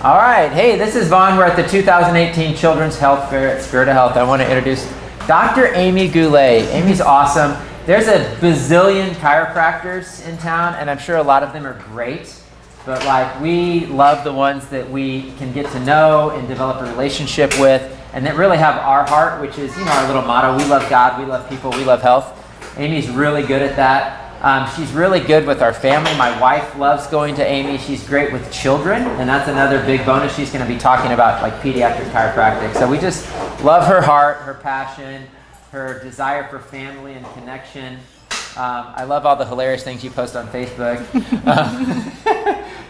All right, hey, this is Vaughn. We're at the 2018 Children's Health Fair at Spirit of Health. I want to introduce Dr. Amy Goulet. Amy's awesome. There's a bazillion chiropractors in town, and I'm sure a lot of them are great, but like we love the ones that we can get to know and develop a relationship with, and that really have our heart, which is, you know, our little motto: we love God, we love people, we love health. Amy's really good at that. She's really good with our family. My wife loves going to Amy. She's great with children, and that's another big bonus. She's going to be talking about like pediatric chiropractic. So we just love her heart, her passion, her desire for family and connection. I love all the hilarious things you post on Facebook.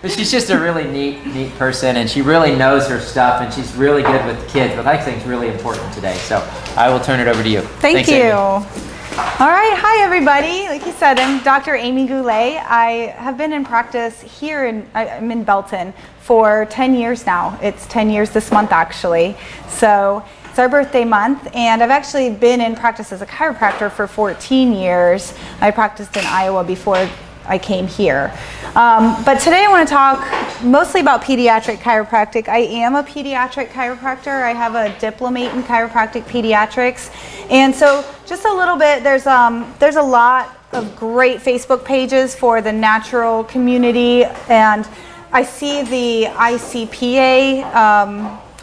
But she's just a really neat person, and she really knows her stuff, and she's really good with kids, but I think it's really important today. So I will turn it over to you. Thanks, you. Amy. All right, hi everybody. Like you said, I'm Dr. Amy Goulet. I have been in practice here I'm in Belton for 10 years now. It's 10 years this month actually. So it's our birthday month, and I've actually been in practice as a chiropractor for 14 years. I practiced in Iowa before I came here. But today I want to talk mostly about pediatric chiropractic. I am a pediatric chiropractor. I have a diplomate in chiropractic pediatrics. And so just a little bit, there's a lot of great Facebook pages for the natural community, and I see the ICPA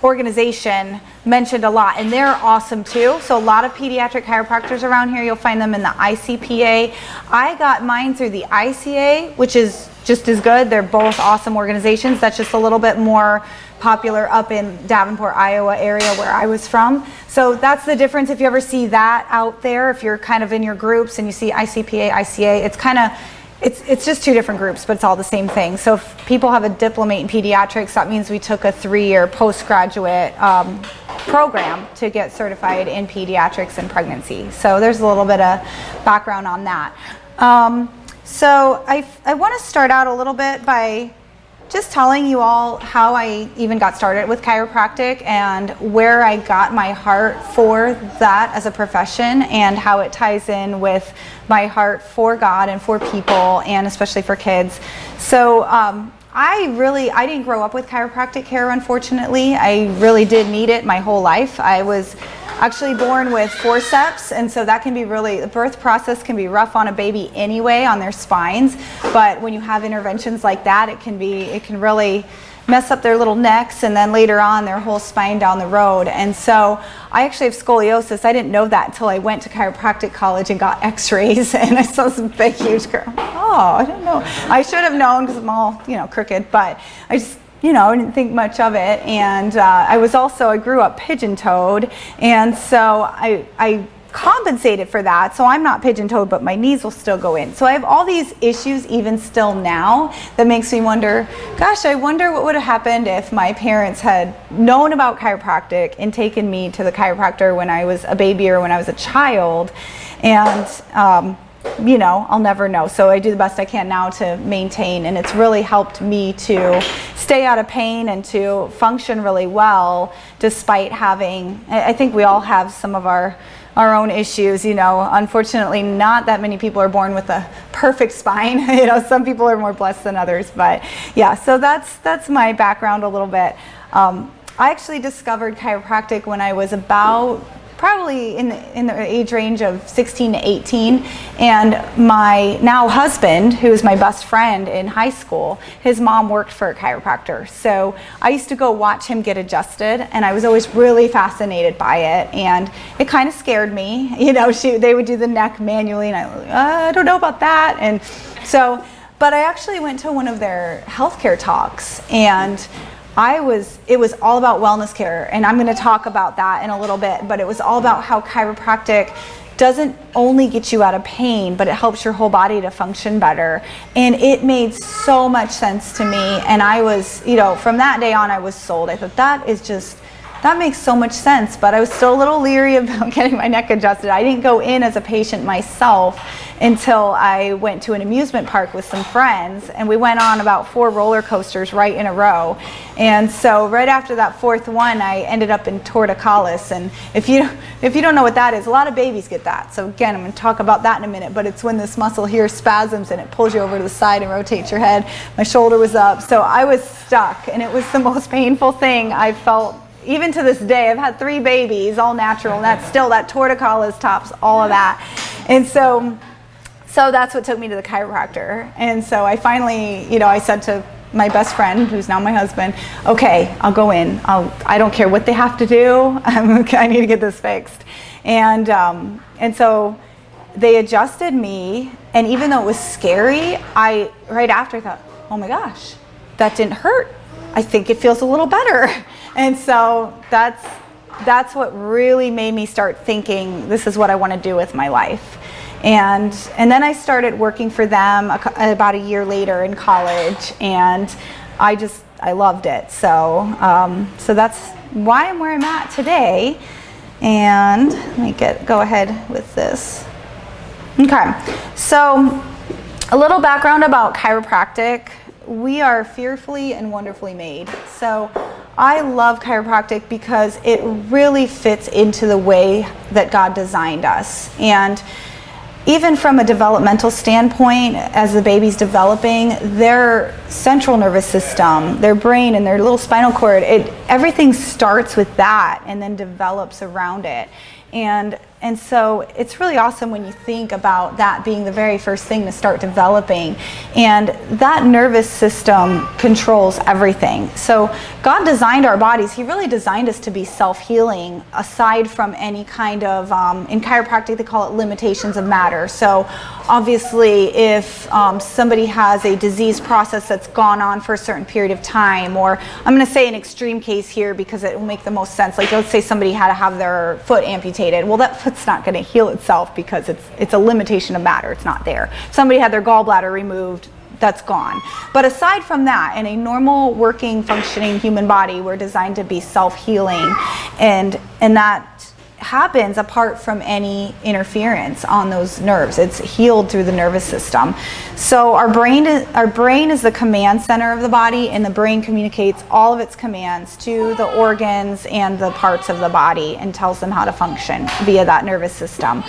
organization mentioned a lot, and they're awesome too. So a lot of pediatric chiropractors around here, you'll find them in the ICPA. I got mine through the ICA, which is just as good. They're both awesome organizations. That's just a little bit more popular up in Davenport, Iowa area where I was from. So that's the difference. If you ever see that out there, if you're kind of in your groups and you see ICPA, ICA, it's kind of it's just two different groups, but it's all the same thing. So if people have a diplomate in pediatrics, that means we took a 3-year postgraduate program to get certified in pediatrics and pregnancy. So there's a little bit of background on that. So I want to start out a little bit by just telling you all how I even got started with chiropractic and where I got my heart for that as a profession, and how it ties in with my heart for God and for people, and especially for kids. So I didn't grow up with chiropractic care, unfortunately. I really did need it my whole life. I was actually born with forceps, and so that can be the birth process can be rough on a baby anyway, on their spines, but when you have interventions like that, it can really mess up their little necks, and then later on their whole spine down the road. And so I actually have scoliosis. I didn't know that until I went to chiropractic college and got x-rays, and I saw some big huge curve. Oh, I didn't know. I should have known because I'm all crooked, but I just I didn't think much of it. And I grew up pigeon-toed, and so I compensated for that. So I'm not pigeon-toed, but my knees will still go in. So I have all these issues even still now that makes me wonder, gosh, I wonder what would have happened if my parents had known about chiropractic and taken me to the chiropractor when I was a baby or when I was a child. And I'll never know. So I do the best I can now to maintain, and it's really helped me to stay out of pain and to function really well despite having, I think we all have some of our own issues. Unfortunately, not that many people are born with a perfect spine. Some people are more blessed than others, but yeah, so that's my background a little bit. I actually discovered chiropractic when I was about probably in the age range of 16 to 18, and my now husband, who is my best friend in high school, his mom worked for a chiropractor. So I used to go watch him get adjusted, and I was always really fascinated by it, and it kind of scared me. They would do the neck manually, and I don't know about that. And so, but I actually went to one of their healthcare talks, and it was all about wellness care, and I'm going to talk about that in a little bit, but it was all about how chiropractic doesn't only get you out of pain, but it helps your whole body to function better. And it made so much sense to me, and I was, from that day on, I was sold. I thought that is just that makes so much sense, but I was still a little leery about getting my neck adjusted. I didn't go in as a patient myself until I went to an amusement park with some friends, and we went on about 4 roller coasters right in a row. And so right after that 4th one, I ended up in torticollis. And if you don't know what that is, a lot of babies get that. So again, I'm going to talk about that in a minute, but it's when this muscle here spasms and it pulls you over to the side and rotates your head. My shoulder was up, so I was stuck, and it was the most painful thing I felt. Even to this day, I've had 3 babies, all natural, and that's still, that torticollis tops all of that. And so that's what took me to the chiropractor. And so I finally, I said to my best friend, who's now my husband, okay, I'll go in. I don't care what they have to do. I need to get this fixed. And so they adjusted me, and even though it was scary, I right after thought, oh my gosh, that didn't hurt. I think it feels a little better. And so that's what really made me start thinking, this is what I want to do with my life. And then I started working for them about a year later in college, and I loved it. So that's why I'm where I'm at today. And let me go ahead with this. Okay, so a little background about chiropractic. We are fearfully and wonderfully made. So I love chiropractic because it really fits into the way that God designed us. And even from a developmental standpoint, as the baby's developing, their central nervous system, their brain and their little spinal cord, everything starts with that and then develops around it. And so it's really awesome when you think about that being the very first thing to start developing. And that nervous system controls everything. So God designed our bodies. He really designed us to be self-healing, aside from any kind of, in chiropractic they call it limitations of matter. So obviously if somebody has a disease process that's gone on for a certain period of time, or I'm going to say an extreme case here because it will make the most sense. Like let's say somebody had to have their foot amputated. Well, that foot's not going to heal itself because it's a limitation of matter. It's not there. Somebody had their gallbladder removed, that's gone. But aside from that, in a normal working functioning human body, we're designed to be self-healing, and that happens apart from any interference on those nerves. It's healed through the nervous system. So our brain is the command center of the body, and the brain communicates all of its commands to the organs and the parts of the body and tells them how to function via that nervous system.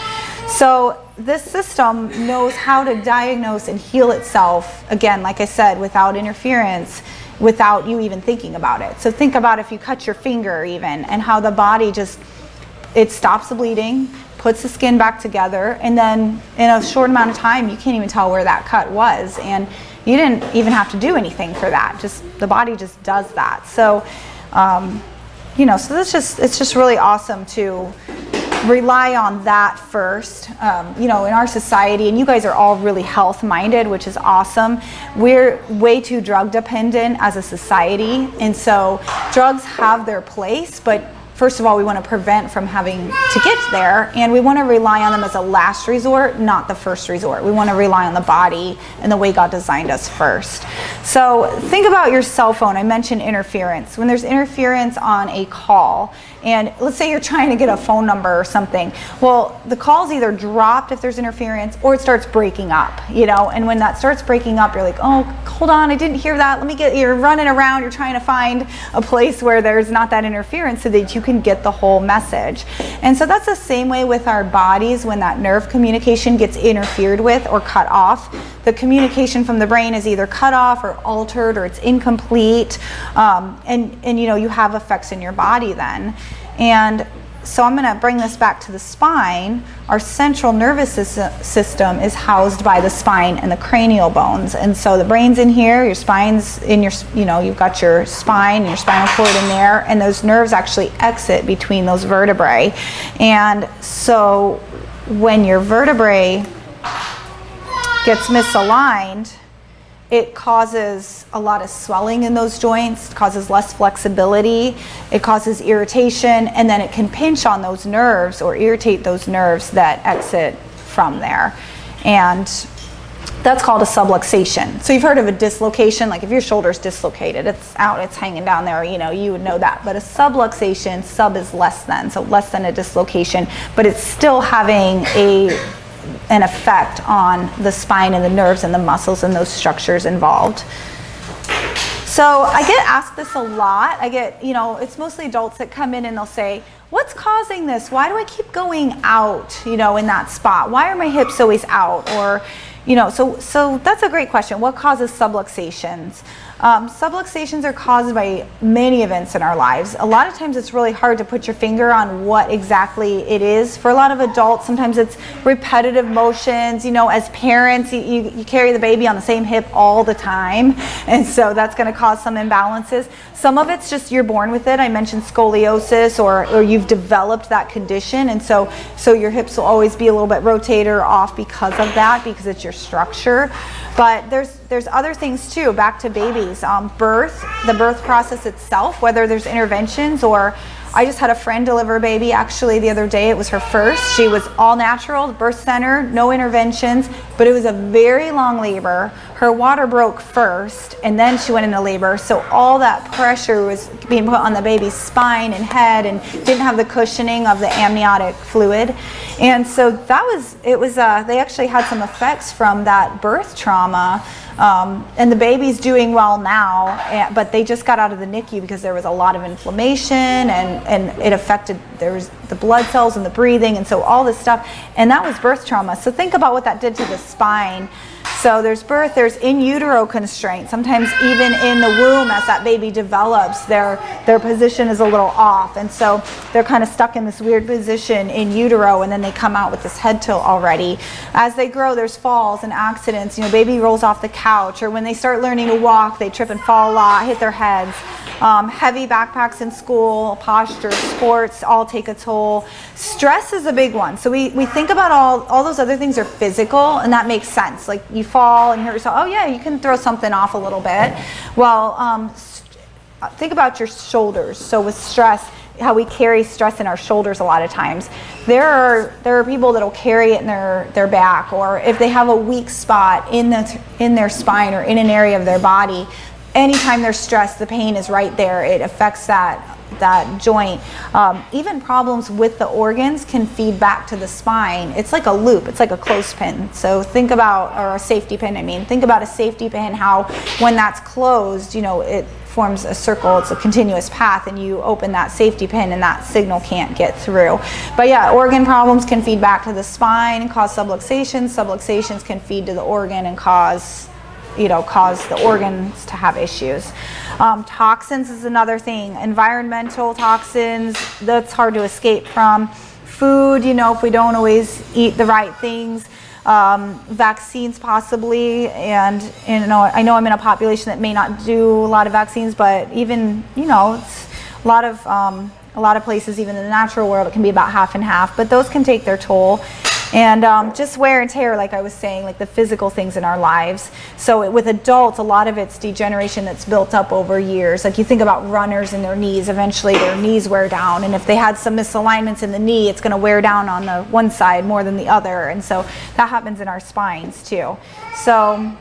So this system knows how to diagnose and heal itself, again, like I said, without interference, without you even thinking about it. So think about if you cut your finger even, and how the body it stops the bleeding, puts the skin back together, and then in a short amount of time, you can't even tell where that cut was. And you didn't even have to do anything for that. Just the body just does that. So, so it's just really awesome to rely on that first. In our society, and you guys are all really health minded, which is awesome. We're way too drug dependent as a society. And so drugs have their place, but first of all, we want to prevent from having to get there, and we want to rely on them as a last resort, not the first resort. We want to rely on the body and the way God designed us first. So think about your cell phone. I mentioned interference. When there's interference on a call, and let's say you're trying to get a phone number or something, well, the call's either dropped if there's interference, or it starts breaking up, and when that starts breaking up, you're like, oh, hold on, I didn't hear that. You're running around, you're trying to find a place where there's not that interference so that you can get the whole message. And so that's the same way with our bodies. When that nerve communication gets interfered with or cut off, the communication from the brain is either cut off or altered, or it's incomplete, and you have effects in your body then. And so I'm going to bring this back to the spine. Our central nervous system is housed by the spine and the cranial bones. And so the brain's in here, your spine's in your, you've got your spine and your spinal cord in there, and those nerves actually exit between those vertebrae. And so when your vertebrae gets misaligned, it causes a lot of swelling in those joints, causes less flexibility, it causes irritation, and then it can pinch on those nerves or irritate those nerves that exit from there. And That's called a subluxation. So you've heard of a dislocation, like if your shoulder's dislocated, it's out, it's hanging down there, you would know that. But a subluxation, sub is less than, so less than a dislocation, but it's still having an effect on the spine and the nerves and the muscles and those structures involved. So I get asked this a lot. It's mostly adults that come in and they'll say, what's causing this? Why do I keep going out, in that spot? Why are my hips always out? Or, so that's a great question. What causes subluxations? Subluxations are caused by many events in our lives. A lot of times it's really hard to put your finger on what exactly it is. For a lot of adults, sometimes it's repetitive motions. As parents, you carry the baby on the same hip all the time, and so that's going to cause some imbalances. Some of it's just you're born with it. I mentioned scoliosis, or you've developed that condition, and so your hips will always be a little bit rotated or off because of that, because it's your structure. But there's other things too. Back to babies, the birth process itself, whether there's interventions or. I just had a friend deliver a baby actually the other day. It was her first. She was all natural, birth center, no interventions, but it was a very long labor. Her water broke first and then she went into labor. So all that pressure was being put on the baby's spine and head and didn't have the cushioning of the amniotic fluid. And so they actually had some effects from that birth trauma. And the baby's doing well now, but they just got out of the NICU because there was a lot of inflammation and it affected, there was the blood cells and the breathing, and so all this stuff, and that was birth trauma. So think about what that did to the spine. So there's birth, there's in utero constraint. Sometimes even in the womb, as that baby develops, their position is a little off, and so they're kind of stuck in this weird position in utero, and then they come out with this head tilt already. As they grow, there's falls and accidents. Baby rolls off the couch, or when they start learning to walk, they trip and fall a lot, hit their heads. Heavy backpacks in school, posture, sports, all take a toll. Stress is a big one. So we think about all those other things are physical, and that makes sense. Like you fall and hurt yourself. Oh yeah, you can throw something off a little bit. Well, think about your shoulders. So with stress, how we carry stress in our shoulders a lot of times. There are people that'll carry it in their back, or if they have a weak spot in their spine or in an area of their body. Anytime they're stressed, the pain is right there. It affects that joint. Even problems with the organs can feed back to the spine. It's like a loop. It's like a clothespin. So think about, or a safety pin, think about a safety pin, how when that's closed, it forms a circle. It's a continuous path, and you open that safety pin and that signal can't get through. But yeah, organ problems can feed back to the spine and cause subluxations. Subluxations can feed to the organ and cause the organs to have issues. Toxins is another thing. Environmental toxins, that's hard to escape from. Food, if we don't always eat the right things. Vaccines possibly, and I know I'm in a population that may not do a lot of vaccines, but even, it's a lot of places, even in the natural world, it can be about half and half, but those can take their toll. And just wear and tear, like I was saying, like the physical things in our lives. So with adults, a lot of it's degeneration that's built up over years. Like you think about runners and their knees, eventually their knees wear down. And if they had some misalignments in the knee, it's going to wear down on the one side more than the other. And so that happens in our spines too. So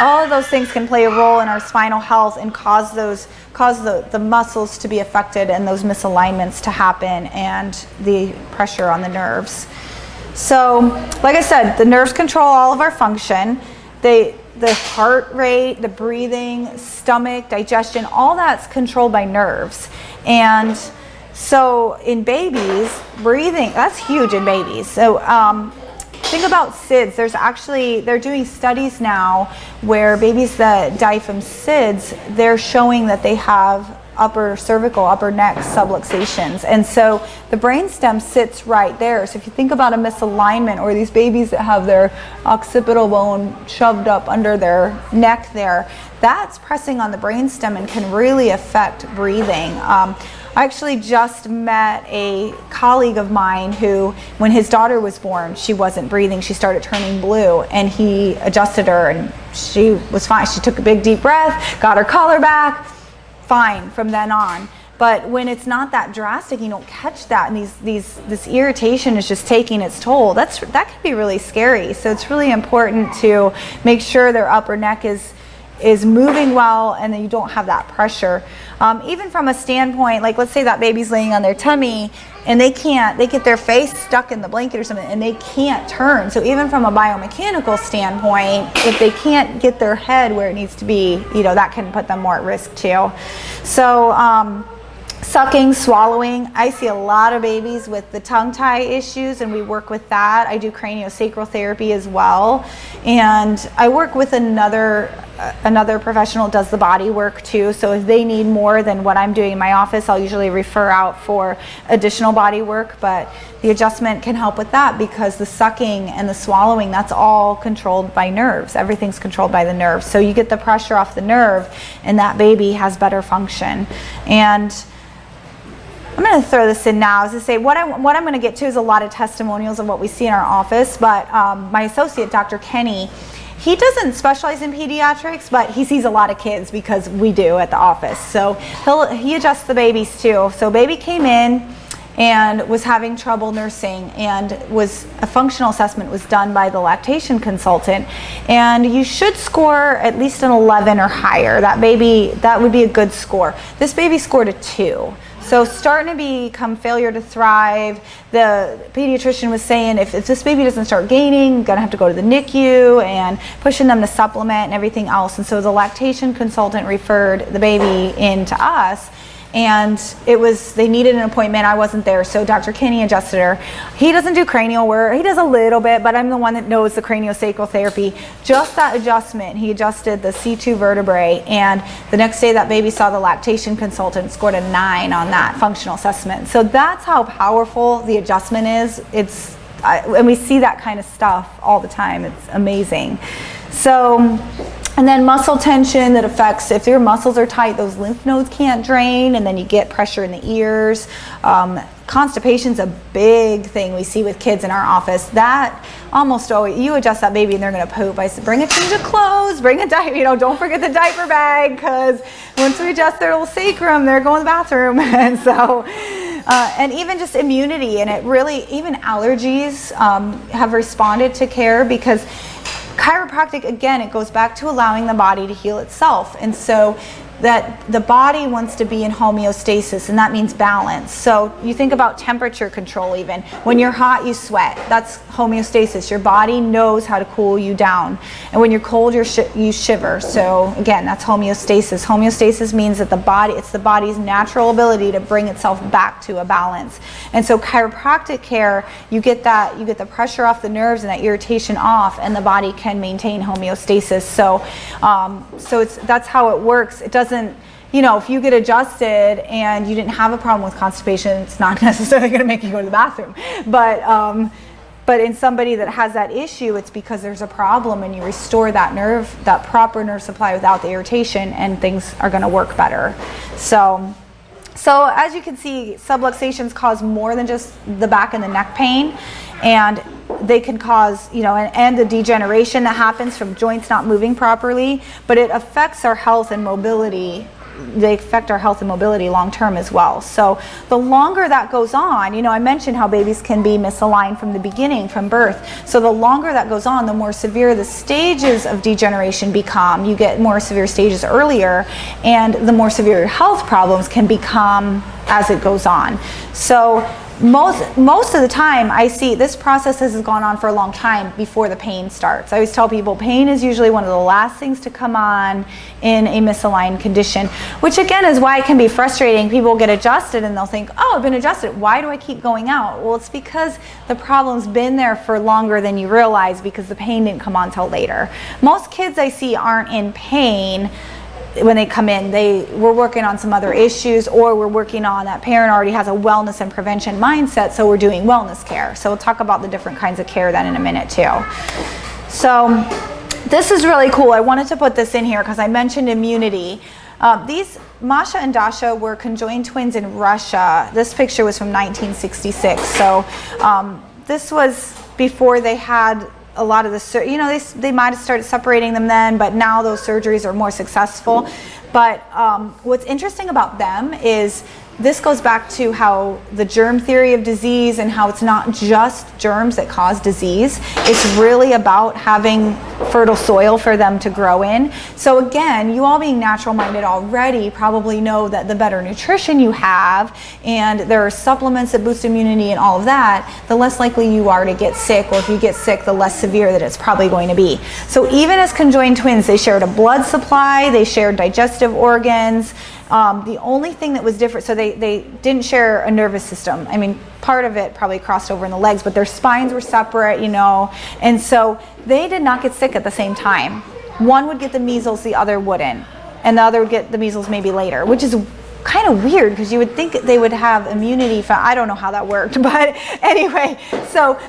all of those things can play a role in our spinal health and cause the muscles to be affected and those misalignments to happen and the pressure on the nerves. So, like I said, the nerves control all of our function. The heart rate, the breathing, stomach, digestion, all that's controlled by nerves. And so in babies, breathing, that's huge in babies. So think about SIDS. They're doing studies now where babies that die from SIDS, they're showing that they have upper cervical, upper neck subluxations. And so the brainstem sits right there. So if you think about a misalignment, or these babies that have their occipital bone shoved up under their neck there, that's pressing on the brainstem and can really affect breathing. I actually just met a colleague of mine who, when his daughter was born, she wasn't breathing. She started turning blue, and he adjusted her and she was fine. She took a big deep breath, got her color back, fine from then on. But when it's not that drastic, you don't catch that, and this irritation is just taking its toll. That can be really scary. So it's really important to make sure their upper neck is moving well, and then you don't have that pressure. Even from a standpoint, like let's say that baby's laying on their tummy and they get their face stuck in the blanket or something and they can't turn. So even from a biomechanical standpoint, if they can't get their head where it needs to be, that can put them more at risk too. So sucking, swallowing. I see a lot of babies with the tongue tie issues, and we work with that. I do craniosacral therapy as well, and I work with another professional does the body work too. So if they need more than what I'm doing in my office, I'll usually refer out for additional body work. But the adjustment can help with that, because the sucking and the swallowing, that's all controlled by nerves. Everything's controlled by the nerves. So you get the pressure off the nerve, and that baby has better function. And I'm going to throw this in now, is to say what I'm going to get to is a lot of testimonials of what we see in our office. But my associate, Dr. Kenny, he doesn't specialize in pediatrics, but he sees a lot of kids because we do at the office. So he adjusts the babies too. So baby came in and was having trouble nursing, and a functional assessment was done by the lactation consultant, and you should score at least an 11 or higher. That would be a good score. This baby scored a 2. So starting to become failure to thrive. The pediatrician was saying if this baby doesn't start gaining, I'm gonna have to go to the NICU, and pushing them to supplement and everything else. And so the lactation consultant referred the baby in to us, and they needed an appointment. I wasn't there, so Dr. Kinney adjusted her. He doesn't do cranial work. He does a little bit, but I'm the one that knows the craniosacral therapy. Just that adjustment, he adjusted the C2 vertebrae, and the next day that baby saw the lactation consultant, scored a 9 on that functional assessment. So that's how powerful the adjustment is. And we see that kind of stuff all the time. It's amazing. So, and then muscle tension that affects, if your muscles are tight, those lymph nodes can't drain, and then you get pressure in the ears. Constipation's a big thing we see with kids in our office. That almost always, you adjust that baby and they're gonna poop. I said, bring a change of clothes, bring a diaper, don't forget the diaper bag, because once we adjust their little sacrum, they're going to the bathroom. And so, and even just immunity, and even allergies have responded to care, because chiropractic, again, it goes back to allowing the body to heal itself. And so that the body wants to be in homeostasis, and that means balance. So you think about temperature control even. When you're hot, you sweat. That's homeostasis. Your body knows how to cool you down. And when you're cold, you shiver. So again, that's homeostasis. Homeostasis means that it's the body's natural ability to bring itself back to a balance. And so chiropractic care, you get the pressure off the nerves and that irritation off, and the body can maintain homeostasis. So that's how it works. It doesn't, if you get adjusted and you didn't have a problem with constipation, it's not necessarily going to make you go to the bathroom. But in somebody that has that issue, it's because there's a problem, and you restore that proper nerve supply without the irritation, and things are going to work better. So as you can see, subluxations cause more than just the back and the neck pain, and they can cause, and the degeneration that happens from joints not moving properly, but it affects our health and mobility. They affect our health and mobility long term as well. So the longer that goes on, I mentioned how babies can be misaligned from the beginning, from birth. So the longer that goes on, the more severe the stages of degeneration become. You get more severe stages earlier, and the more severe health problems can become as it goes on. So most of the time, I see this process has gone on for a long time before the pain starts. I always tell people pain is usually one of the last things to come on in a misaligned condition, which again is why it can be frustrating. People get adjusted and they'll think, oh, I've been adjusted. Why do I keep going out? Well, it's because the problem's been there for longer than you realize, because the pain didn't come on till later. Most kids I see aren't in pain when they come in. We're working on some other issues, or we're working on that parent already has a wellness and prevention mindset, so we're doing wellness care. So we'll talk about the different kinds of care then in a minute too. So this is really cool. I wanted to put this in here because I mentioned immunity. These Masha and Dasha were conjoined twins in Russia. This picture was from 1966. So this was before they had a lot of the, they might have started separating them then, but now those surgeries are more successful. But what's interesting about them is this goes back to how the germ theory of disease and how it's not just germs that cause disease. It's really about having fertile soil for them to grow in. So again, you all being natural minded already probably know that the better nutrition you have, and there are supplements that boost immunity and all of that, the less likely you are to get sick, or if you get sick, the less severe that it's probably going to be. So even as conjoined twins, they shared a blood supply, they shared digestive organs. The only thing that was different, so they didn't share a nervous system. I mean, part of it probably crossed over in the legs, but their spines were separate, you know, and so they did not get sick at the same time. One would get the measles, the other wouldn't, and the other would get the measles maybe later, which is kind of weird because you would think they would have immunity from, I don't know how that worked, but anyway,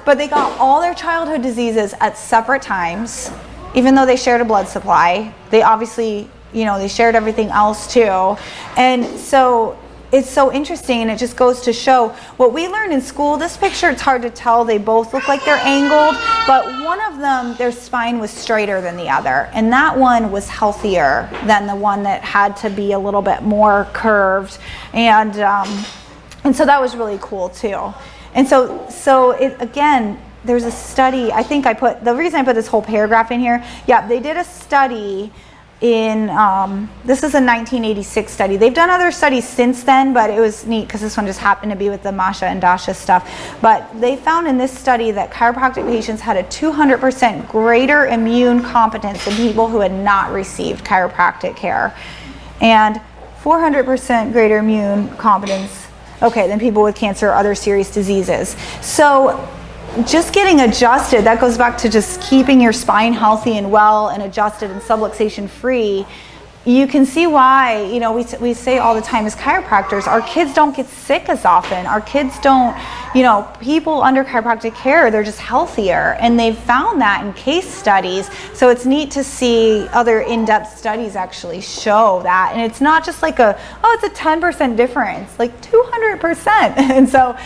but they got all their childhood diseases at separate times, even though they shared a blood supply. They obviously, you know, they shared everything else too. And so it's so interesting, and it just goes to show what we learned in school. This picture, it's hard to tell, they both look like they're angled, but one of them, their spine was straighter than the other, and that one was healthier than the one that had to be a little bit more curved. And so that was really cool too. And so it, again, there's a study, I think the reason I put this whole paragraph in here, yeah, they did a study in, this is a 1986 study. They've done other studies since then, but it was neat because this one just happened to be with the Masha and Dasha stuff. But they found in this study that chiropractic patients had a 200% greater immune competence than people who had not received chiropractic care, and 400% greater immune competence, than people with cancer or other serious diseases. So just getting adjusted, that goes back to just keeping your spine healthy and well and adjusted and subluxation free. You can see why, you know, we say all the time as chiropractors, our kids don't get sick as often. Our kids don't, you know, people under chiropractic care, they're just healthier, and they've found that in case studies. So it's neat to see other in-depth studies actually show that. And it's not just like it's a 10% difference, like 200%.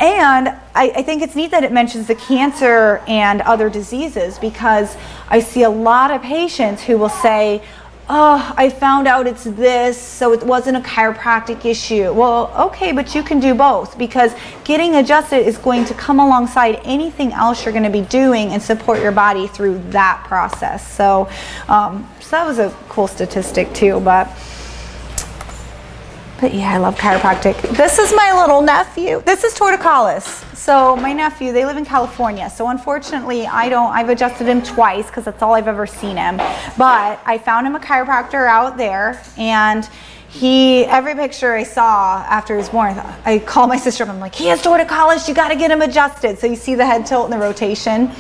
And I think it's neat that it mentions the cancer and other diseases, because I see a lot of patients who will say, oh, I found out it's this, so it wasn't a chiropractic issue. Well, okay, but you can do both, because getting adjusted is going to come alongside anything else you're going to be doing and support your body through that process. So that was a cool statistic too, but yeah, I love chiropractic. This is my little nephew. This is torticollis. So my nephew, they live in California. So unfortunately, I've adjusted him twice because that's all I've ever seen him. But I found him a chiropractor out there, and every picture I saw after he was born, I call my sister up, I'm like, he has torticollis, you gotta get him adjusted. So you see the head tilt and the rotation.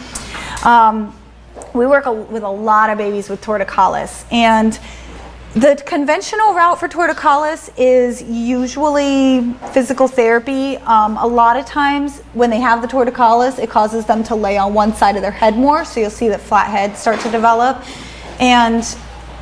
We work with a lot of babies with torticollis, and the conventional route for torticollis is usually physical therapy. A lot of times when they have the torticollis, it causes them to lay on one side of their head more, so you'll see that flat heads start to develop, and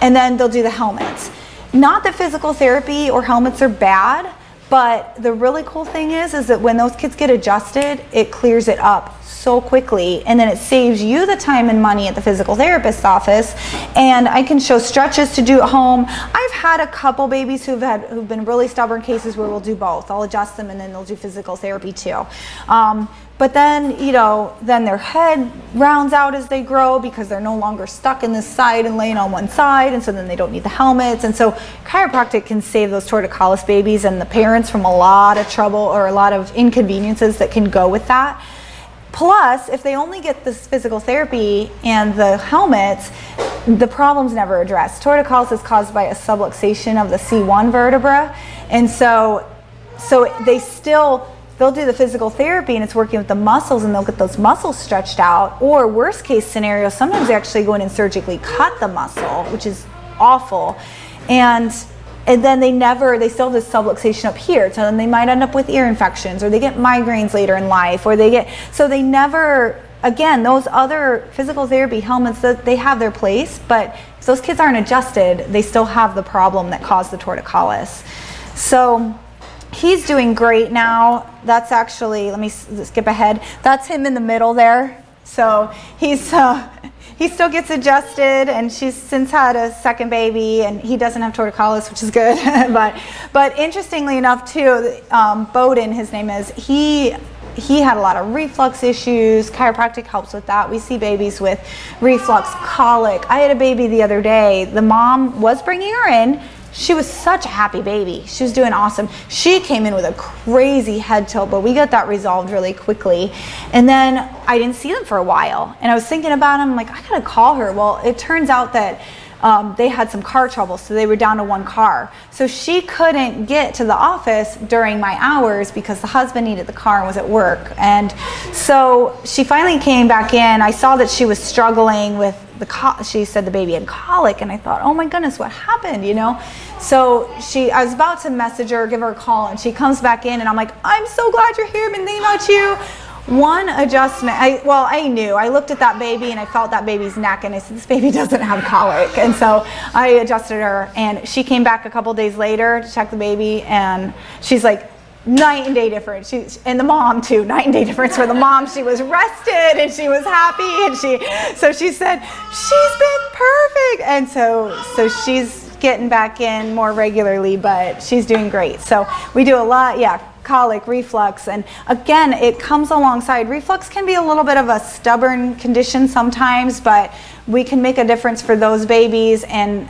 then they'll do the helmets. Not that physical therapy or helmets are bad, but the really cool thing is that when those kids get adjusted, it clears it up so quickly, and then it saves you the time and money at the physical therapist's office. And I can show stretches to do at home. I've had a couple babies who've been really stubborn cases where we'll do both. I'll adjust them and then they'll do physical therapy too. But then, you know, then their head rounds out as they grow because they're no longer stuck in this side and laying on one side, and so then they don't need the helmets. And so chiropractic can save those torticollis babies and the parents from a lot of trouble or a lot of inconveniences that can go with that. Plus, if they only get this physical therapy and the helmets, the problem's never addressed. Torticollis is caused by a subluxation of the C1 vertebra, and so they'll do the physical therapy and it's working with the muscles, and they'll get those muscles stretched out. Or worst case scenario, sometimes they actually go in and surgically cut the muscle, which is awful. And then they still have this subluxation up here, so then they might end up with ear infections, or they get migraines later in life, again, those other physical therapy helmets, that they have their place, but if those kids aren't adjusted, they still have the problem that caused the torticollis. So he's doing great now. That's actually, let me skip ahead. That's him in the middle there. So he's he still gets adjusted, and she's since had a second baby, and he doesn't have torticollis, which is good. but interestingly enough too, Bowden, his name is, he had a lot of reflux issues. Chiropractic helps with that. We see babies with reflux, colic. I had a baby the other day. The mom was bringing her in. She was such a happy baby. She was doing awesome. She came in with a crazy head tilt, but we got that resolved really quickly. And then I didn't see them for a while. And I was thinking about them, like, I gotta call her. Well, it turns out that they had some car trouble, so they were down to one car. So she couldn't get to the office during my hours because the husband needed the car and was at work. And so she finally came back in. I saw that she was struggling with she said the baby had colic, and I thought, oh my goodness, what happened, you know? So I was about to message her, give her a call, and she comes back in, and I'm like, I'm so glad you're here, I've been thinking about you. One adjustment, I knew. I looked at that baby and I felt that baby's neck, and I said, this baby doesn't have colic. And so I adjusted her, and she came back a couple days later to check the baby, and she's like, night and day difference. And the mom too, night and day difference. For the mom, she was rested and she was happy, and so she said, she's been perfect. And so she's getting back in more regularly, but she's doing great. So we do a lot, colic, reflux, and again, it comes alongside. Reflux can be a little bit of a stubborn condition sometimes, but we can make a difference for those babies, and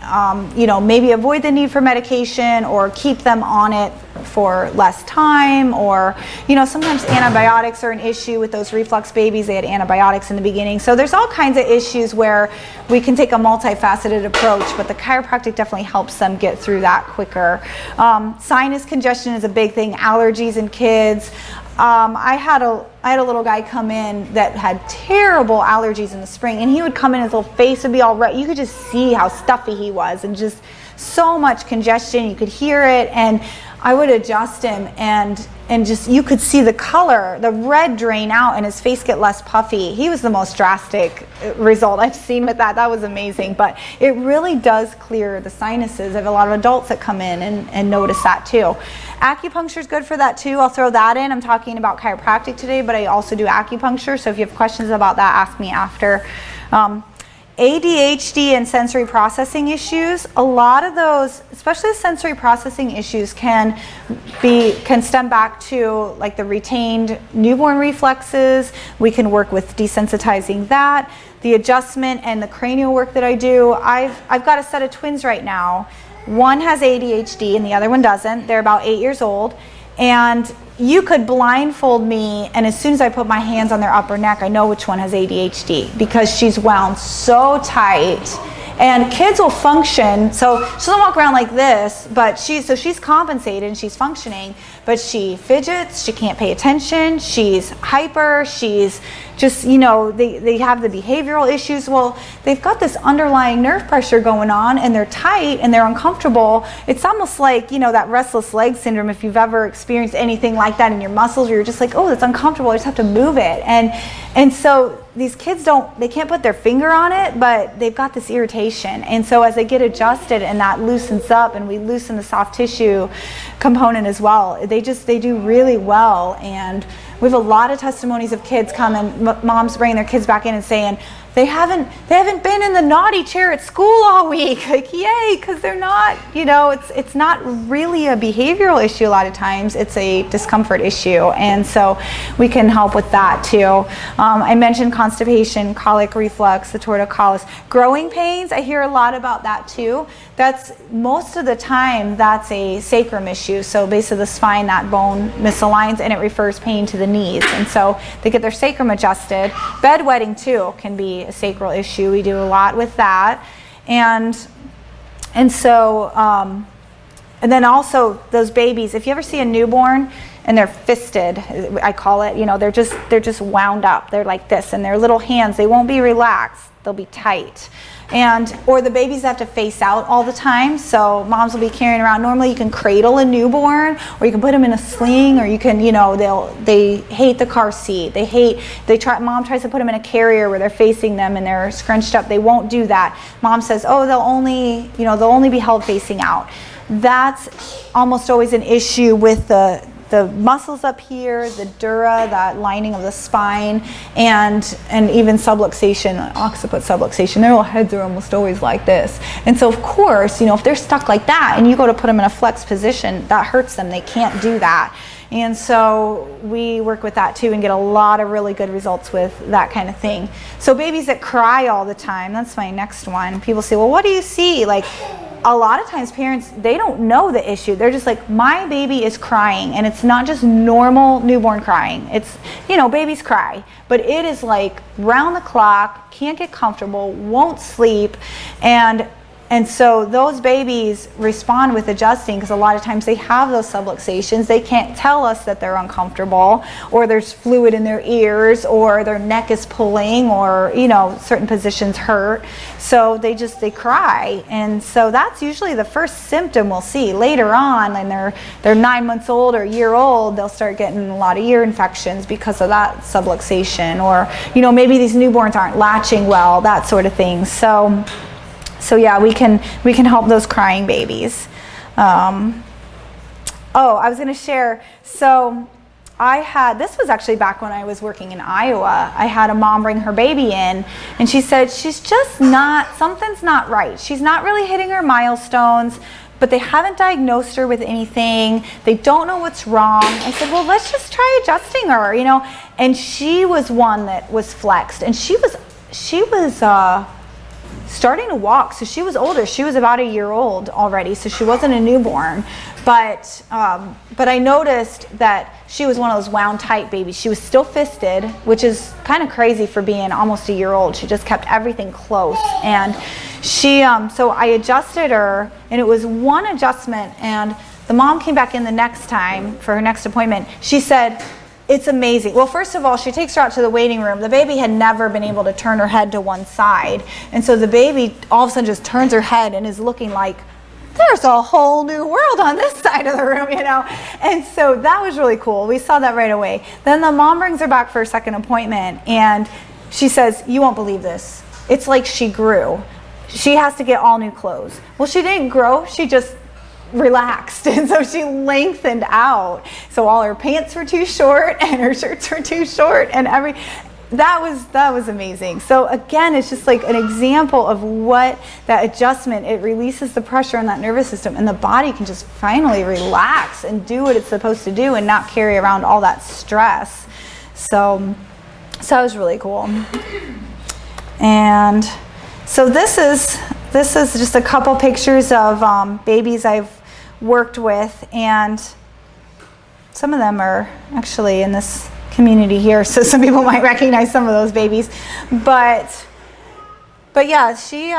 maybe avoid the need for medication or keep them on it for less time, or sometimes antibiotics are an issue with those reflux babies. They had antibiotics in the beginning, so there's all kinds of issues where we can take a multifaceted approach, but the chiropractic definitely helps them get through that quicker. Sinus congestion is a big thing. Allergies in kids. I had a little guy come in that had terrible allergies in the spring, and he would come in, his little face would be all red. You could just see how stuffy he was, and just so much congestion. You could hear it, and I would adjust him, and just, you could see the color, the red drain out, and his face get less puffy. He was the most drastic result I've seen with that. That was amazing, but it really does clear the sinuses. I have a lot of adults that come in and notice that too. Acupuncture is good for that too. I'll throw that in. I'm talking about chiropractic today, but I also do acupuncture, so if you have questions about that, ask me after. ADHD and sensory processing issues, a lot of those, especially the sensory processing issues, can stem back to like the retained newborn reflexes. We can work with desensitizing that, the adjustment and the cranial work that I do. I've got a set of twins right now. One has ADHD and the other one doesn't. They're about 8 years old, and you could blindfold me, and as soon as I put my hands on their upper neck, I know which one has ADHD, because she's wound so tight. And kids will function, so she doesn't walk around like this, but she's compensated and she's functioning, but she fidgets, she can't pay attention, she's hyper, she's just, they have the behavioral issues. Well, they've got this underlying nerve pressure going on, and they're tight and they're uncomfortable. It's almost like, that restless leg syndrome, if you've ever experienced anything like that in your muscles, where you're just like, oh, that's uncomfortable, I just have to move it. And so these kids they can't put their finger on it, but they've got this irritation. And so as they get adjusted and that loosens up, and we loosen the soft tissue component as well, they do really well. And we have a lot of testimonies of kids come, and moms bringing their kids back in and saying, they haven't been in the naughty chair at school all week. Like, yay, because they're not, it's not really a behavioral issue a lot of times. It's a discomfort issue. And so we can help with that too. I mentioned constipation, colic, reflux, the torticollis. Growing pains, I hear a lot about that too. That's most of the time, that's a sacrum issue. So basically the spine, that bone misaligns, and it refers pain to the knees. And so they get their sacrum adjusted. Bedwetting too can be a sacral issue. We do a lot with that. And so, and then also those babies, if you ever see a newborn and they're fisted, I call it, they're just wound up. They're like this, and their little hands, they won't be relaxed. They'll be tight. Or the babies have to face out all the time, so moms will be carrying around. Normally you can cradle a newborn, or you can put them in a sling, or you can, they hate the car seat. Mom tries to put them in a carrier where they're facing them and they're scrunched up. They won't do that. Mom says, oh, they'll only be held facing out. That's almost always an issue with the the muscles up here, the dura, that lining of the spine, and even subluxation, occiput subluxation. Their little heads are almost always like this. And so of course, if they're stuck like that and you go to put them in a flex position, that hurts them. They can't do that. And so we work with that too and get a lot of really good results with that kind of thing. So babies that cry all the time, that's my next one. People say, well, what do you see? Like, a lot of times parents, they don't know the issue. They're just like, my baby is crying, and it's not just normal newborn crying. It's, babies cry, but it is like round the clock, can't get comfortable, won't sleep, and so those babies respond with adjusting because a lot of times they have those subluxations. They can't tell us that they're uncomfortable, or there's fluid in their ears, or their neck is pulling, or certain positions hurt. So they cry, and so that's usually the first symptom we'll see. Later on, when they're 9 months old or a year old, they'll start getting a lot of ear infections because of that subluxation, or maybe these newborns aren't latching well, that sort of thing. So yeah, we can help those crying babies. I was going to share. So this was actually back when I was working in Iowa. I had a mom bring her baby in, and she said something's not right. She's not really hitting her milestones, but they haven't diagnosed her with anything. They don't know what's wrong. I said, well, let's just try adjusting her, And she was one that was flexed, and she was starting to walk. So she was older. She was about a year old already, so she wasn't a newborn. But I noticed that she was one of those wound tight babies. She was still fisted, which is kind of crazy for being almost a year old. She just kept everything close. And so I adjusted her, and it was one adjustment. And the mom came back in the next time for her next appointment. She said, it's amazing. Well, first of all, she takes her out to the waiting room. The baby had never been able to turn her head to one side. And so the baby all of a sudden just turns her head and is looking like, there's a whole new world on this side of the room, And so that was really cool. We saw that right away. Then the mom brings her back for a second appointment, and she says, you won't believe this. It's like she grew. She has to get all new clothes. Well, she didn't grow. She just relaxed, and so she lengthened out. So all her pants were too short and her shirts were too short, and that was amazing. So again, it's just like an example of what that adjustment, it releases the pressure on that nervous system, and the body can just finally relax and do what it's supposed to do and not carry around all that stress. So that was really cool. And so this is just a couple pictures of babies I've worked with, and some of them are actually in this community here, so some people might recognize some of those babies. But yeah, she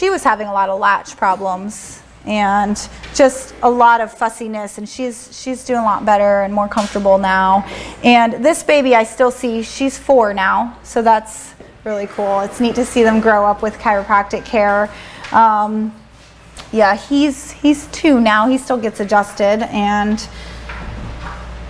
was having a lot of latch problems and just a lot of fussiness, and she's doing a lot better and more comfortable now. And this baby I still see, she's 4 now, so that's really cool. It's neat to see them grow up with chiropractic care. Yeah, he's 2 now. He still gets adjusted, and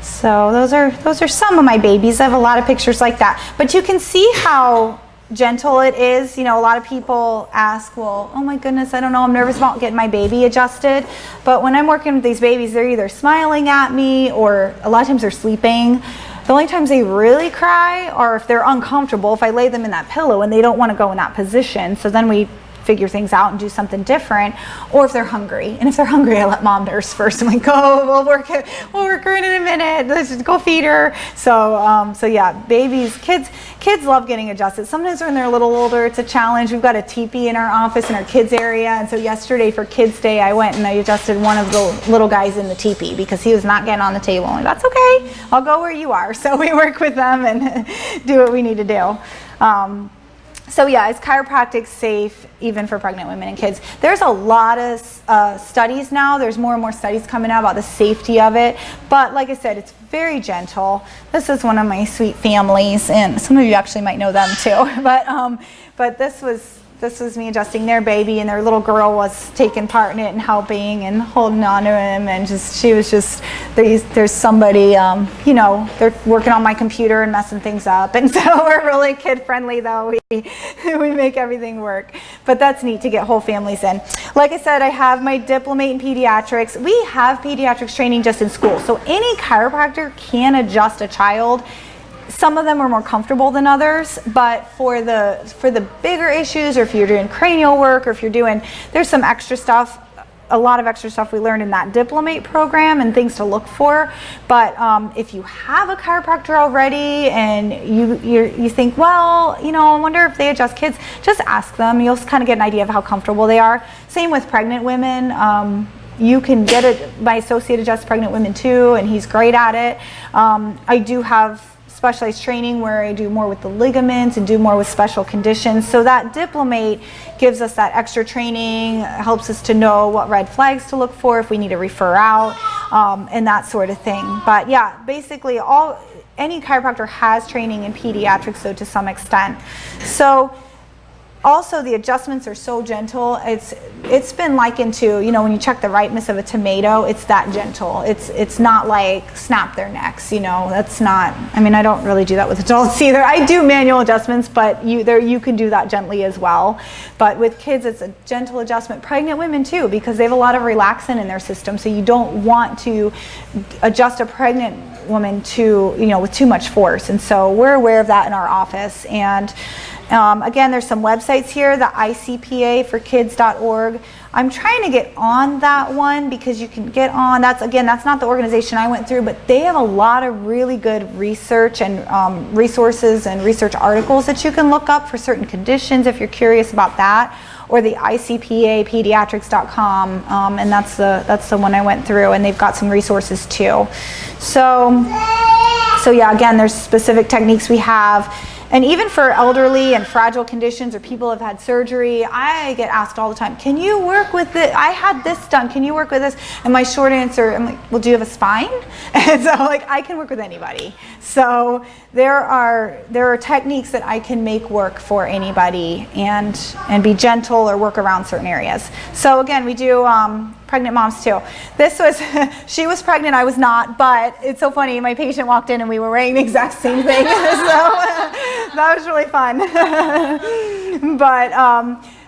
so those are some of my babies. I have a lot of pictures like that. But you can see how gentle it is. A lot of people ask, well, oh my goodness, I don't know, I'm nervous about getting my baby adjusted. But when I'm working with these babies, they're either smiling at me, or a lot of times they're sleeping. The only times they really cry are if they're uncomfortable, if I lay them in that pillow and they don't want to go in that position. So then we figure things out and do something different, or if they're hungry. And if they're hungry, I let mom nurse first. I'm like, we'll work her in a minute. Let's just go feed her. So yeah, babies, kids love getting adjusted. Sometimes when they're a little older, it's a challenge. We've got a teepee in our office in our kids area, and so yesterday for Kids Day, I went and I adjusted one of the little guys in the teepee because he was not getting on the table. I'm like, that's okay. I'll go where you are. So we work with them and do what we need to do. So yeah, is chiropractic safe even for pregnant women and kids? There's a lot of studies now. There's more and more studies coming out about the safety of it. But like I said, it's very gentle. This is one of my sweet families, and some of you actually might know them too. But this was This was me adjusting their baby, and their little girl was taking part in it and helping and holding on to him, and she was just, there's somebody, you know, they're working on my computer and messing things up, and so we're really kid friendly though. We make everything work, but that's neat to get whole families in. Like I said, I have my diplomate in pediatrics. We have pediatrics training just in school, so any chiropractor can adjust a child. Some of them are more comfortable than others, but for the bigger issues, or if you're doing cranial work, or if you're doing, there's some extra stuff, a lot of extra stuff we learned in that diplomate program and things to look for. But if you have a chiropractor already and you think, well, you know, I wonder if they adjust kids, just ask them. You'll kind of get an idea of how comfortable they are. Same with pregnant women. You can get it, my associate adjusts pregnant women too, and he's great at it. I do have specialized training where I do more with the ligaments and do more with special conditions. So that diplomate gives us that extra training, helps us to know what red flags to look for if we need to refer out, and that sort of thing. But yeah, basically any chiropractor has training in pediatrics, though, to some extent. So also, the adjustments are so gentle. It's been likened to, you know, when you check the ripeness of a tomato, it's that gentle. It's not like snap their necks, you know. That's not, I mean, I don't really do that with adults either. I do manual adjustments, but you can do that gently as well. But with kids, it's a gentle adjustment. Pregnant women too, because they have a lot of relaxin in their system, so you don't want to adjust a pregnant woman to, you know, with too much force. And so we're aware of that in our office. And again, there's some websites here, the ICPA for kids.org. I'm trying to get on that one because you can get on, that's not the organization I went through, but they have a lot of really good research and resources and research articles that you can look up for certain conditions if you're curious about that, or the ICPApediatrics.com, and that's the one I went through, and they've got some resources too. So yeah, again, there's specific techniques we have. And even for elderly and fragile conditions, or people who have had surgery, I get asked all the time, can you work with it? I had this done, can you work with this? And my short answer, I'm like, well, do you have a spine? And so like, I can work with anybody. So there are techniques that I can make work for anybody and be gentle or work around certain areas. So again, we do pregnant moms too. This was, she was pregnant, I was not, but it's so funny, my patient walked in and we were wearing the exact same thing. So that was really fun.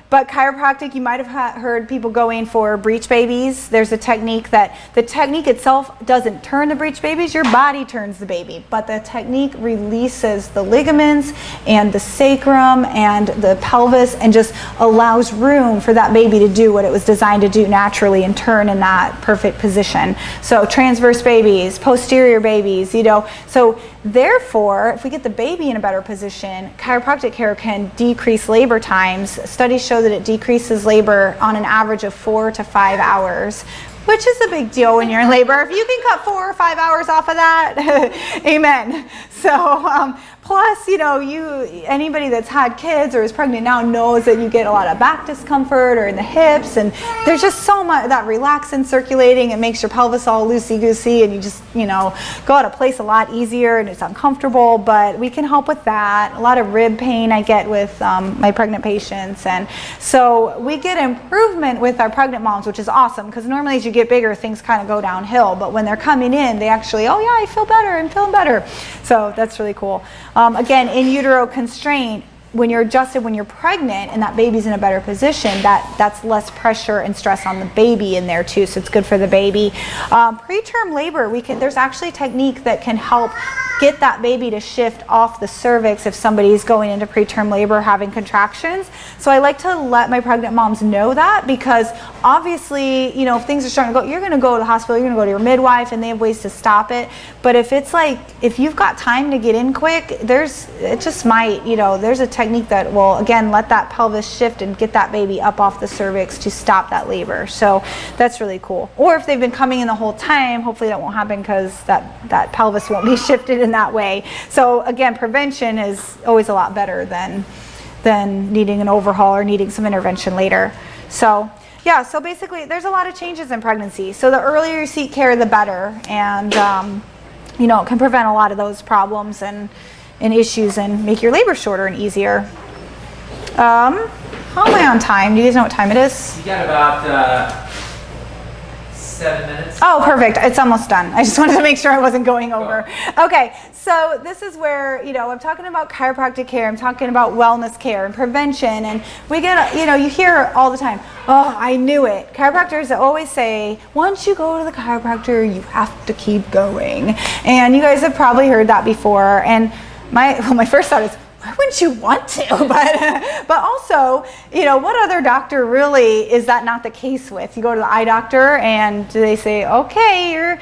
But chiropractic, you might have heard people going for breech babies. There's a technique that, the technique itself doesn't turn the breech babies, your body turns the baby, but the technique releases the ligaments and the sacrum and the pelvis and just allows room for that baby to do what it was designed to do naturally and turn in that perfect position. So transverse babies, posterior babies, you know, so therefore, if we get the baby in a better position, chiropractic care can decrease labor times. Studies show that it decreases labor on an average of 4 to 5 hours, which is a big deal when you're in labor. If you can cut 4 or 5 hours off of that, amen. So, plus, you know, anybody that's had kids or is pregnant now knows that you get a lot of back discomfort or in the hips, and there's just so much that relaxin circulating. It makes your pelvis all loosey-goosey, and you just, you know, go out of place a lot easier, and it's uncomfortable, but we can help with that. A lot of rib pain I get with my pregnant patients, and so we get improvement with our pregnant moms, which is awesome, because normally as you get bigger, things kind of go downhill, but when they're coming in, they actually, oh yeah, I feel better, I'm feeling better. So that's really cool. Again, in utero constraint, when you're adjusted when you're pregnant and that baby's in a better position, that's less pressure and stress on the baby in there too, so it's good for the baby. Preterm labor, there's actually a technique that can help get that baby to shift off the cervix if somebody's going into preterm labor having contractions. So I like to let my pregnant moms know that, because obviously, you know, if things are starting to go, you're going to go to the hospital, you're going to go to your midwife, and they have ways to stop it. But if it's like, if you've got time to get in quick, it just might, you know, there's a technique that will, again, let that pelvis shift and get that baby up off the cervix to stop that labor. So that's really cool. Or if they've been coming in the whole time, hopefully that won't happen, because that pelvis won't be shifted in that way. So again, prevention is always a lot better than needing an overhaul or needing some intervention later. So yeah, so basically there's a lot of changes in pregnancy. So the earlier you seek care, the better, and you know, it can prevent a lot of those problems and issues and make your labor shorter and easier. How am I on time? Do you guys know what time it is? You got about 7 minutes. Oh, perfect. It's almost done. I just wanted to make sure I wasn't going over. Okay, so this is where, I'm talking about chiropractic care. I'm talking about wellness care and prevention. And we get, you hear all the time, oh, I knew it. Chiropractors always say, once you go to the chiropractor, you have to keep going. And you guys have probably heard that before. And my first thought is, why wouldn't you want to? But also, what other doctor really is that not the case with? You go to the eye doctor and they say, okay, your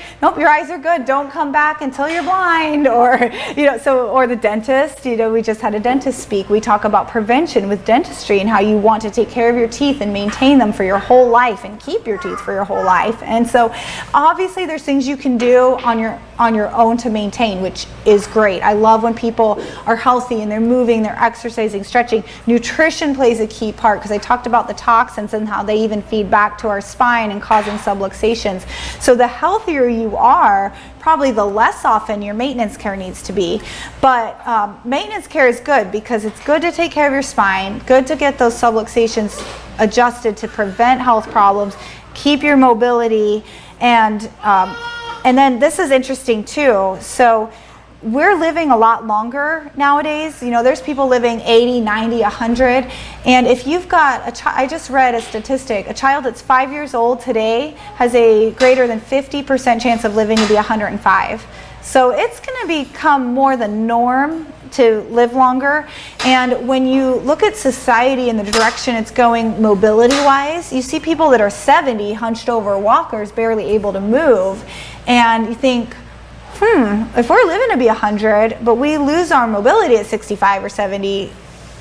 eyes are good. Don't come back until you're blind. Or, or the dentist, we just had a dentist speak. We talk about prevention with dentistry and how you want to take care of your teeth and maintain them for your whole life and keep your teeth for your whole life. And so obviously there's things you can do on your own to maintain, which is great. I love when people are healthy and they're moving, they're exercising, stretching. Nutrition plays a key part because I talked about the toxins and how they even feed back to our spine and causing subluxations. So the healthier you are, probably the less often your maintenance care needs to be. But maintenance care is good because it's good to take care of your spine, good to get those subluxations adjusted to prevent health problems, keep your mobility, and then this is interesting too. So we're living a lot longer nowadays. There's people living 80, 90, 100. And if you've got I just read a statistic, a child that's 5 years old today has a greater than 50% chance of living to be 105. So it's going to become more the norm to live longer. And when you look at society and the direction it's going mobility-wise, you see people that are 70 hunched over walkers, barely able to move. And you think, if we're living to be 100, but we lose our mobility at 65 or 70,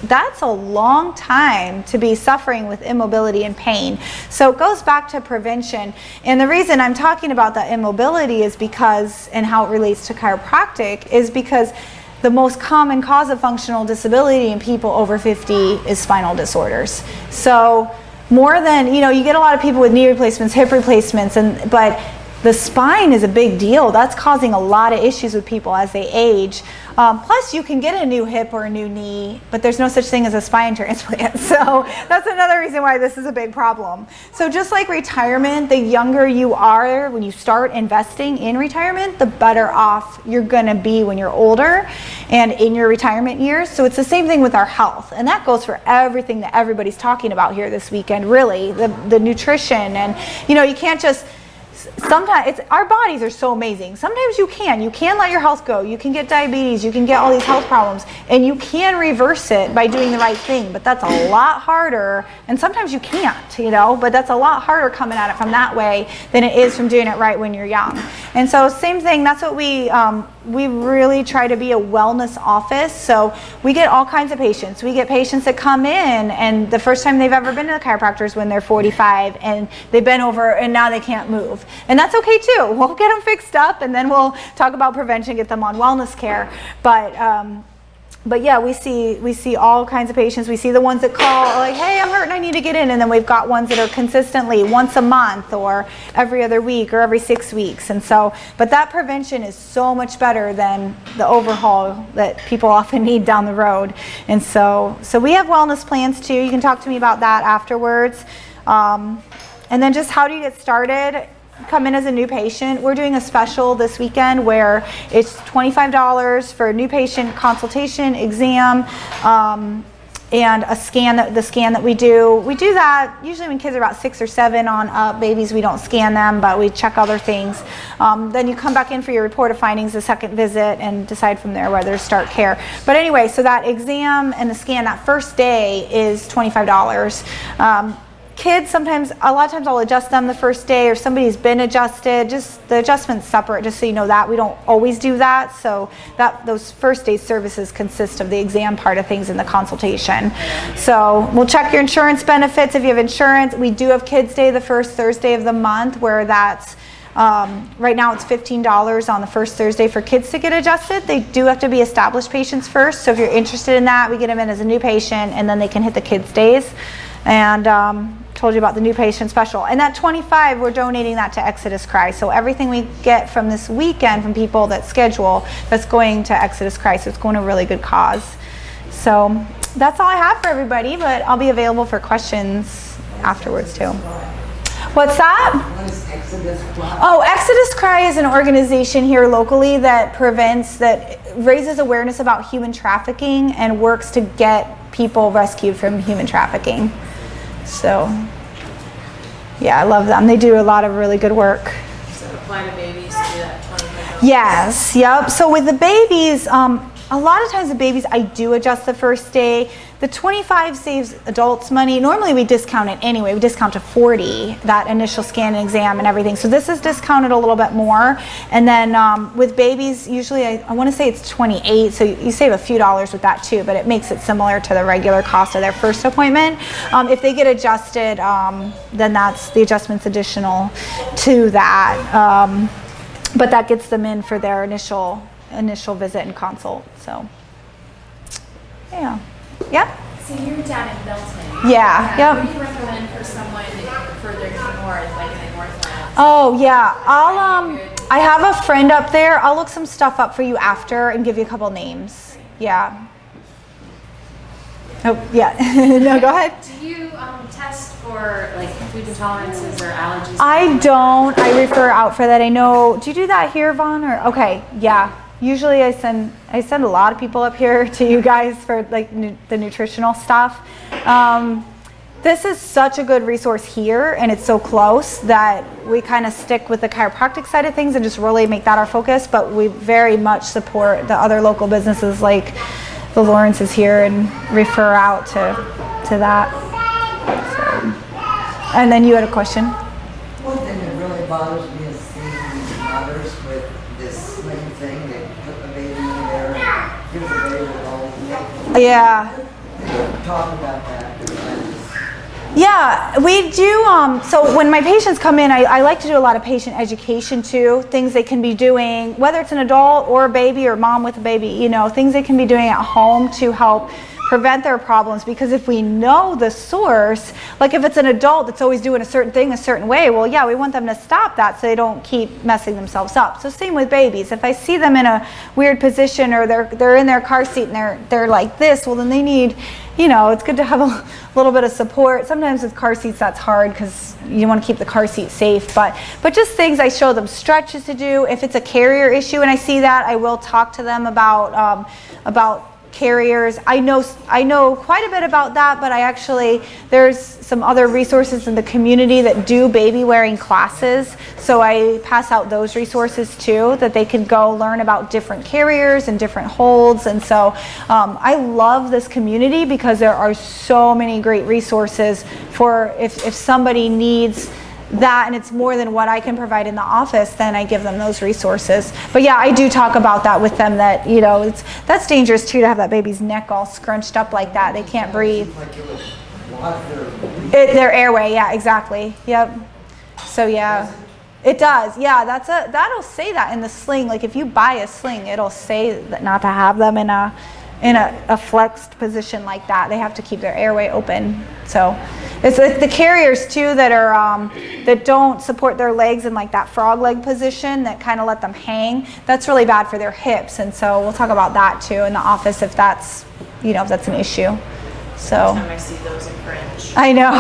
that's a long time to be suffering with immobility and pain. So it goes back to prevention. And the reason I'm talking about that immobility is because, and how it relates to chiropractic, is because the most common cause of functional disability in people over 50 is spinal disorders. So more than, you get a lot of people with knee replacements, hip replacements, but the spine is a big deal. That's causing a lot of issues with people as they age. Plus, you can get a new hip or a new knee, but there's no such thing as a spine transplant. So that's another reason why this is a big problem. So just like retirement, the younger you are when you start investing in retirement, the better off you're going to be when you're older and in your retirement years. So it's the same thing with our health. And that goes for everything that everybody's talking about here this weekend, really. The nutrition. And, you can't just... Sometimes our bodies are so amazing. Sometimes you can let your health go. You can get diabetes, you can get all these health problems, and you can reverse it by doing the right thing. But that's a lot harder, and sometimes you can't, but that's a lot harder coming at it from that way than it is from doing it right when you're young. And so same thing, that's what we really try to be a wellness office. So we get all kinds of patients. We get patients that come in and the first time they've ever been to the chiropractor is when they're 45 and they've been over and now they can't move. And that's okay too. We'll get them fixed up and then we'll talk about prevention, get them on wellness care. But yeah, we see all kinds of patients. We see the ones that call like, hey, I'm hurting, I need to get in. And then we've got ones that are consistently once a month or every other week or every 6 weeks. And so, but that prevention is so much better than the overhaul that people often need down the road. And so we have wellness plans too. You can talk to me about that afterwards. And then just how do you get started? Come in as a new patient. We're doing a special this weekend where it's $25 for a new patient consultation, exam, and a scan. The scan that we do that usually when kids are about 6 or 7 on up. Babies, we don't scan them, but we check other things. Then you come back in for your report of findings, the second visit, and decide from there whether to start care. But anyway, so that exam and the scan that first day is $25. Kids, a lot of times I'll adjust them the first day or somebody's been adjusted, just the adjustment's separate, just so you know that. We don't always do that, so those first day services consist of the exam part of things and the consultation. So we'll check your insurance benefits if you have insurance. We do have Kids Day the first Thursday of the month where that's right now it's $15 on the first Thursday for kids to get adjusted. They do have to be established patients first, so if you're interested in that, we get them in as a new patient and then they can hit the Kids Days. And told you about the new patient special. And that $25, we're donating that to Exodus Christ. So everything we get from this weekend from people that schedule, that's going to Exodus Christ. It's going to a really good cause. So that's all I have for everybody, but I'll be available for questions afterwards too. What's that? What is Exodus Club? Oh, Exodus Cry is an organization here locally that raises awareness about human trafficking and works to get people rescued from human trafficking. So, yeah, I love them. They do a lot of really good work. So apply to babies to do that $25. Yes, yep. So with the babies, a lot of times the babies, I do adjust the first day. The 25 saves adults money. Normally we discount it anyway. We discount to 40, that initial scan and exam and everything. So this is discounted a little bit more. And then with babies, usually I want to say it's 28. So you save a few dollars with that too, but it makes it similar to the regular cost of their first appointment. If they get adjusted, then that's the adjustment's additional to that. But that gets them in for their initial visit and consult. So, yeah. Yep. So you're down in Milton. Yeah. Yep. What do you recommend for someone further north, like in the Northland? Oh yeah. I have a friend up there. I'll look some stuff up for you after and give you a couple names. Yeah. Oh yeah. No, go ahead. Do you test for like food intolerances or allergies? I don't. I refer out for that. I know. Do you do that here, Vaughn? Or okay. Yeah. Usually I send a lot of people up here to you guys for like the nutritional stuff. This is such a good resource here, and it's so close that we kind of stick with the chiropractic side of things and just really make that our focus. But we very much support the other local businesses like the Lawrences here and refer out to that. So. And then you had a question? One thing that really bothers me is seeing mothers with this sling thing. They put the baby in there and give the baby a roll. Yeah. Talk about that. Yeah, we do. So when my patients come in, I like to do a lot of patient education too, things they can be doing, whether it's an adult or a baby or mom with a baby, you know, things they can be doing at home to help prevent their problems. Because if we know the source, like if it's an adult that's always doing a certain thing a certain way, well, yeah, we want them to stop that so they don't keep messing themselves up. So same with babies. If I see them in a weird position or they're in their car seat and they're like this, well, then they need, you know, it's good to have a little bit of support. Sometimes with car seats that's hard because you want to keep the car seat safe, but just things. I show them stretches to do. If it's a carrier issue and I see that, I will talk to them about carriers. I know quite a bit about that, but there's some other resources in the community that do baby wearing classes, so I pass out those resources too, that they can go learn about different carriers and different holds. And so I love this community because there are so many great resources for if somebody needs that and it's more than what I can provide in the office, then I give them those resources. But yeah, I do talk about that with them, that, you know, that's dangerous too, to have that baby's neck all scrunched up like that. They can't breathe. Like it would block Their airway, yeah, exactly. Yep. So yeah, it does. Yeah, that'll say that in the sling. Like if you buy a sling, it'll say that not to have them in a flexed position like that. They have to keep their airway open. So it's like the carriers too that are that don't support their legs in like that frog leg position, that kind of let them hang. That's really bad for their hips. And so we'll talk about that too in the office if that's an issue. So Every time I see those in cringe. I know,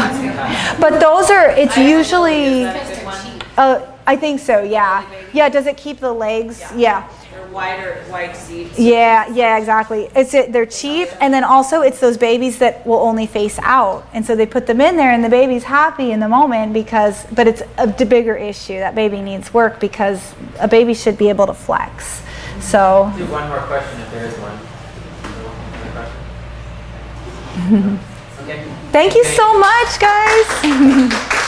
but those are, it's usually, Is that a good one? I think so, yeah. Yeah, does it keep the legs? Yeah. They're wide seats. Yeah, exactly. They're cheap, and then also it's those babies that will only face out, and so they put them in there, and the baby's happy in the moment but it's a bigger issue. That baby needs work because a baby should be able to flex. So. Do one more question if there is one. Okay. Thank you so much, guys.